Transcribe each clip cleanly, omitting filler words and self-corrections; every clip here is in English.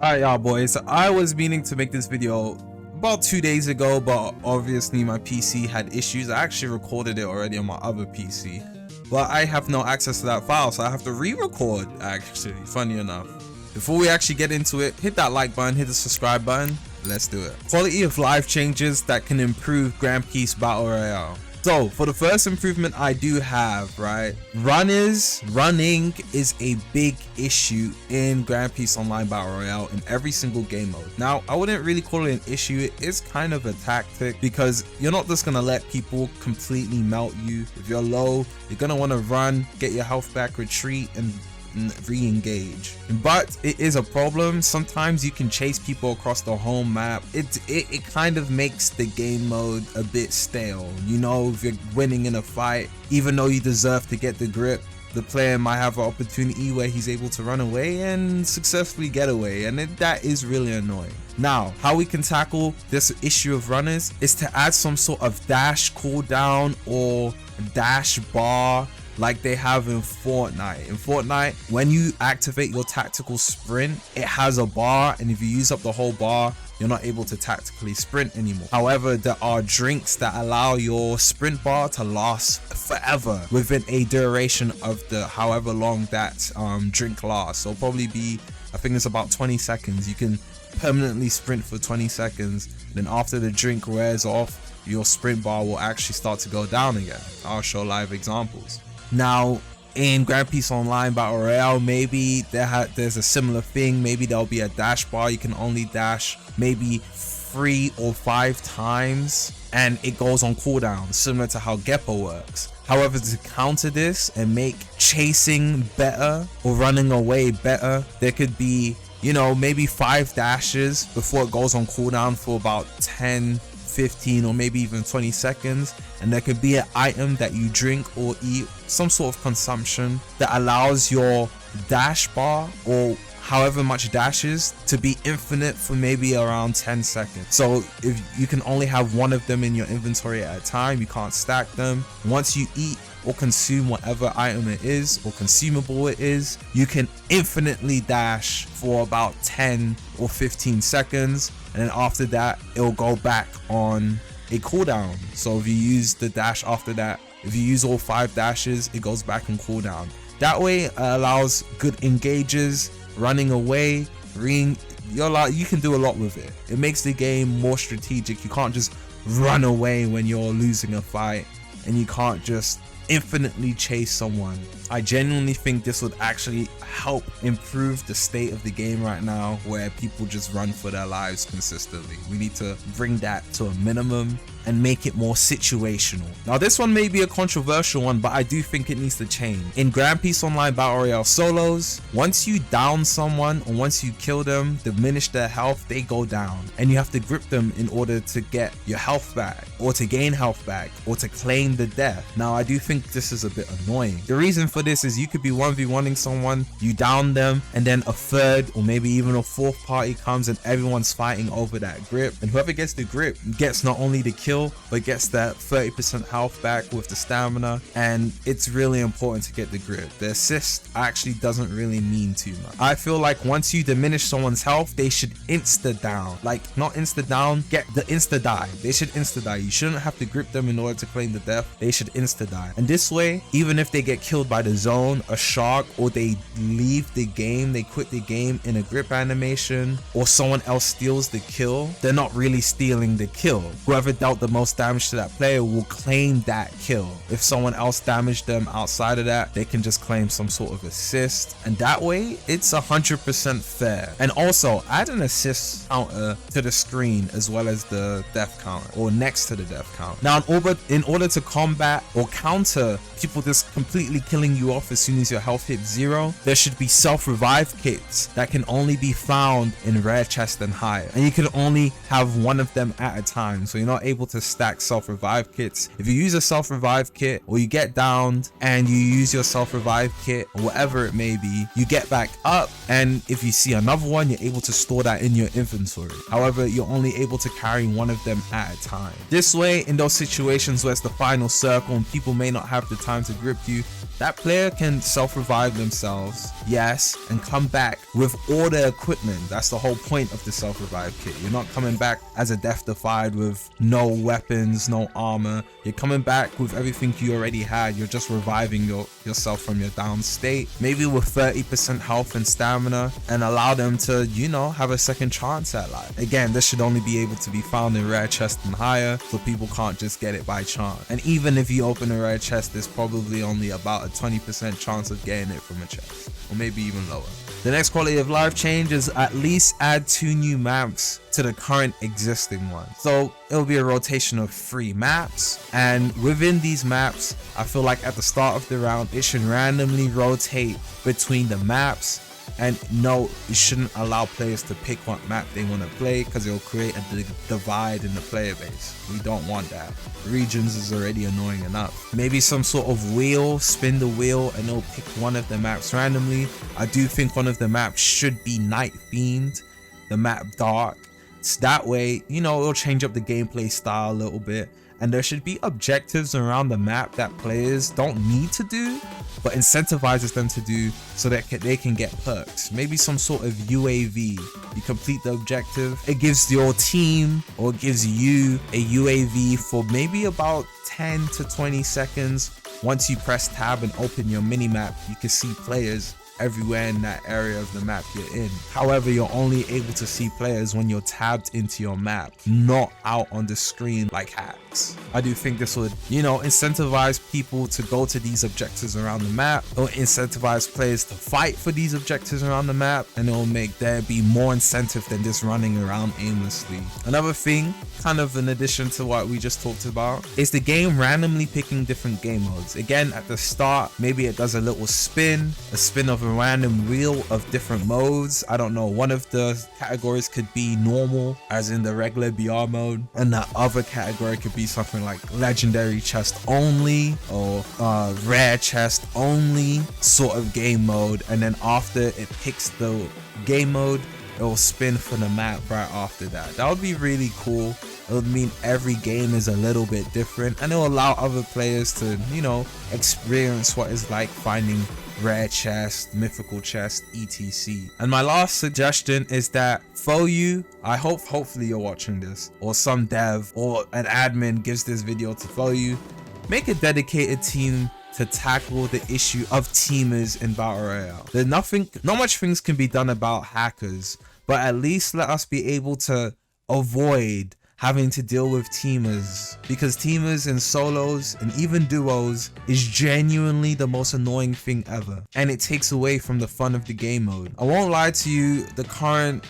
Alright, y'all boys, I was meaning to make this video about 2 days ago, but obviously my PC had issues. I actually recorded it already on my other PC, but I have no access to that file, so I have to re-record, actually, funny enough. Before we actually get into it, hit that like button, hit the subscribe button, let's do it. Quality of life changes that can improve Grand Peace Battle Royale. So for the first improvement I do have, right, running is a big issue in Grand Peace Online Battle Royale in every single game mode. Now I wouldn't really call it an issue, it is kind of a tactic, because you're not just gonna let people completely melt you. If you're low, you're gonna want to run, get your health back, retreat, and re-engage. But it is a problem. Sometimes you can chase people across the whole map. It kind of makes the game mode a bit stale. You know, if you're winning in a fight, even though you deserve to get the grip, the player might have an opportunity where he's able to run away and successfully get away, and that is really annoying. Now, how we can tackle this issue of runners is to add some sort of dash cooldown or dash bar like they have in Fortnite. In Fortnite, when you activate your tactical sprint, it has a bar, and if you use up the whole bar, you're not able to tactically sprint anymore. However, there are drinks that allow your sprint bar to last forever within a duration of the however long that drink lasts. So probably be, I think it's about 20 seconds. You can permanently sprint for 20 seconds. Then after the drink wears off, your sprint bar will actually start to go down again. I'll show live examples. Now, in Grand Peace Online Battle Royale, maybe there's a similar thing. Maybe there'll be a dash bar. You can only dash maybe 3 or 5 times, and it goes on cooldown, similar to how GPO works. However, to counter this and make chasing better or running away better, there could be, you know, maybe 5 dashes before it goes on cooldown for about 10, 15, or maybe even 20 seconds, and there could be an item that you drink or eat, some sort of consumption that allows your dash bar or however much dashes to be infinite for maybe around 10 seconds. So if you can only have one of them in your inventory at a time, you can't stack them. Once you eat or consume whatever item it is or consumable it is, you can infinitely dash for about 10 or 15 seconds, and then after that it'll go back on a cooldown. So if you use the dash after that, if you use all 5 dashes, it goes back on cooldown. That way it allows good engages, running away, you can do a lot with it. It makes the game more strategic. You can't just run away when you're losing a fight, and you can't just infinitely chase someone. I genuinely think this would actually help improve the state of the game right now, where people just run for their lives consistently. We need to bring that to a minimum and make it more situational. Now this one may be a controversial one, but I do think it needs to change. In Grand Peace Online Battle Royale solos, once you down someone or once you kill them, diminish their health, they go down, and you have to grip them in order to get your health back, or to gain health back, or to claim the death. Now I do think this is a bit annoying. The reason for this is you could be 1v1ing someone, you down them, and then a third or maybe even a fourth party comes and everyone's fighting over that grip, and whoever gets the grip gets not only the kill, but gets that 30% health back with the stamina. And it's really important to get the grip. The assist actually doesn't really mean too much. I feel like once you diminish someone's health, they should insta down, like not insta down, get the insta die. They should insta die. You shouldn't have to grip them in order to claim the death. They should insta die. And this way, even if they get killed by the zone, a shark, or they leave the game, they quit the game in a grip animation, or someone else steals the kill, they're not really stealing the kill. Whoever dealt the most damage to that player will claim that kill. If someone else damaged them outside of that, they can just claim some sort of assist, and that way it's 100% fair. And also add an assist counter to the screen as well as the death counter, or next to the death count. Now in order to combat or counter people just completely killing you off as soon as your health hits 0, there should be self-revive kits that can only be found in rare chest and higher, and you can only have one of them at a time, so you're not able to stack self-revive kits. If you use a self-revive kit, or you get downed and you use your self-revive kit, or whatever it may be, you get back up, and if you see another one, you're able to store that in your inventory. However, you're only able to carry one of them at a time. This way, in those situations where it's the final circle and people may not have the time to grip you, that player can self-revive themselves, yes, and come back with all their equipment. That's the whole point of the self-revive kit. You're not coming back as a death defied with no weapons, no armor. You're coming back with everything you already had. You're just reviving yourself from your down state, maybe with 30% health and stamina, and allow them to, you know, have a second chance at life. Again, this should only be able to be found in rare chest and higher, so people can't just get it by chance. And even if you open a rare chest, there's probably only about a 20% chance of getting it from a chest, or maybe even lower. The next quality of life change is at least add 2 new maps to the current existing ones. So it'll be a rotation of 3 maps, and within these maps, I feel like at the start of the round, it should randomly rotate between the maps. And no, you shouldn't allow players to pick what map they want to play, because it will create a divide in the player base. We don't want that. Regions is already annoying enough. Maybe some sort of wheel, spin the wheel, and it'll pick one of the maps randomly. I do think one of the maps should be night themed, the map dark. So that way, you know, it'll change up the gameplay style a little bit. And there should be objectives around the map that players don't need to do, but incentivizes them to do, so that they can get perks. Maybe some sort of UAV. You complete the objective, it gives your team, or it gives you, a UAV for maybe about 10 to 20 seconds. Once you press tab and open your mini-map, you can see players everywhere in that area of the map you're in. However, you're only able to see players when you're tabbed into your map, not out on the screen like hacks. I do think this would, you know, incentivize people to go to these objectives around the map, or incentivize players to fight for these objectives around the map, and it will make there be more incentive than just running around aimlessly. Another thing, kind of in addition to what we just talked about, is the game randomly picking different game modes. Again, at the start, maybe it does a little spin, a spin of a random wheel of different modes. I don't know, one of the categories could be normal, as in the regular BR mode, and the other category could be something like legendary chest only, or rare chest only sort of game mode. And then after it picks the game mode, it will spin for the map right after that. That would be really cool. It would mean every game is a little bit different, and it will allow other players to, you know, experience what it's like finding rare chest, mythical chest, etc. And my last suggestion is that for you, hopefully you're watching this, or some dev or an admin gives this video to follow you, make a dedicated team to tackle the issue of teamers in Battle Royale. Not much things can be done about hackers, but at least let us be able to avoid having to deal with teamers, because teamers in solos and even duos is genuinely the most annoying thing ever, and it takes away from the fun of the game mode. I won't lie to you, the current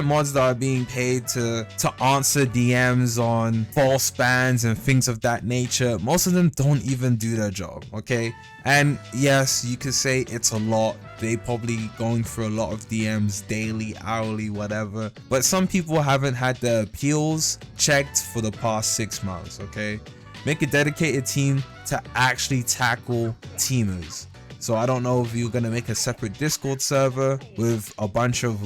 mods that are being paid to answer DMs on false bans and things of that nature, most of them don't even do their job, okay? And yes, you could say it's a lot. They probably going through a lot of DMs daily, hourly, whatever. But some people haven't had their appeals checked for the past 6 months, okay? Make a dedicated team to actually tackle teamers. So I don't know if you're going to make a separate Discord server with a bunch of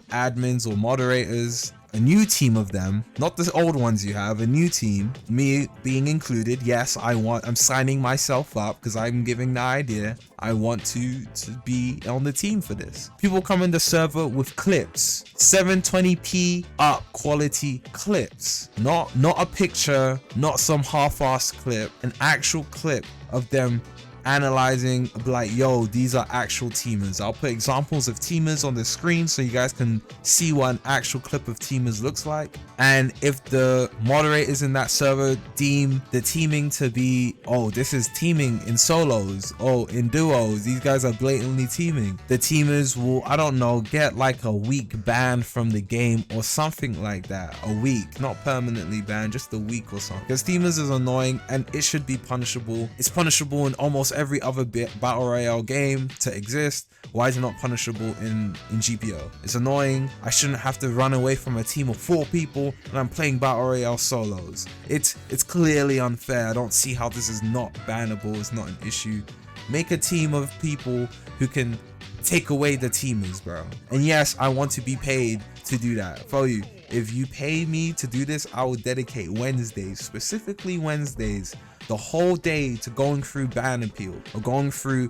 admins or moderators, a new team of them, not the old ones you have, a new team, me being included. Yes, I'm signing myself up because I'm giving the idea. I want to be on the team for this. People come in the server with clips, 720p up quality clips, not a picture, not some half-assed clip, an actual clip of them analyzing, like, yo, these are actual teamers. I'll put examples of teamers on the screen so you guys can see what an actual clip of teamers looks like. And if the moderators in that server deem the teaming to be, oh, this is teaming in solos, oh, in duos, these guys are blatantly teaming, the teamers will, I don't know, get like a week ban from the game or something like that. A week, not permanently banned, just a week or something, because teamers is annoying and it should be punishable. It's punishable in almost every other battle royale game to exist. Why is it not punishable in GPO? It's annoying. I shouldn't have to run away from a team of 4 people and I'm playing battle royale solos. It's clearly unfair. I don't see how this is not bannable. It's not an issue. Make a team of people who can take away the teamers, bro. And yes, I want to be paid to do that for you. If you pay me to do this, I will dedicate Wednesdays, specifically Wednesdays, the whole day to going through ban appeal or going through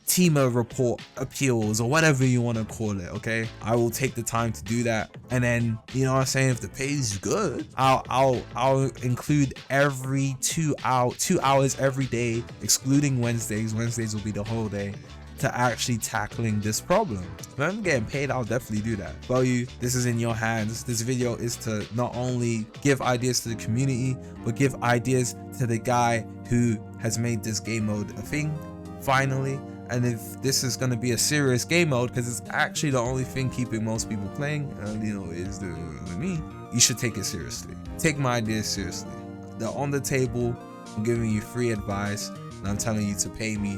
Teamer report appeals or whatever you want to call it, okay? I will take the time to do that. And then, you know what I'm saying, if the pay is good, I'll include every 2 hours every day, excluding Wednesdays. Wednesdays will be the whole day, to actually tackling this problem. When I'm getting paid, I'll definitely do that. Well, this is in your hands. This video is to not only give ideas to the community, but give ideas to the guy who has made this game mode a thing, finally. And if this is going to be a serious game mode, because it's actually the only thing keeping most people playing, you know, is me, you should take it seriously. Take my ideas seriously. They're on the table. I'm giving you free advice, and I'm telling you to pay me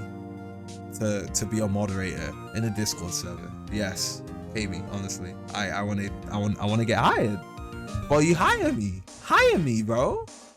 to be a moderator in a Discord server. Yes, pay me, honestly. I want to get hired. Well, you hire me, bro.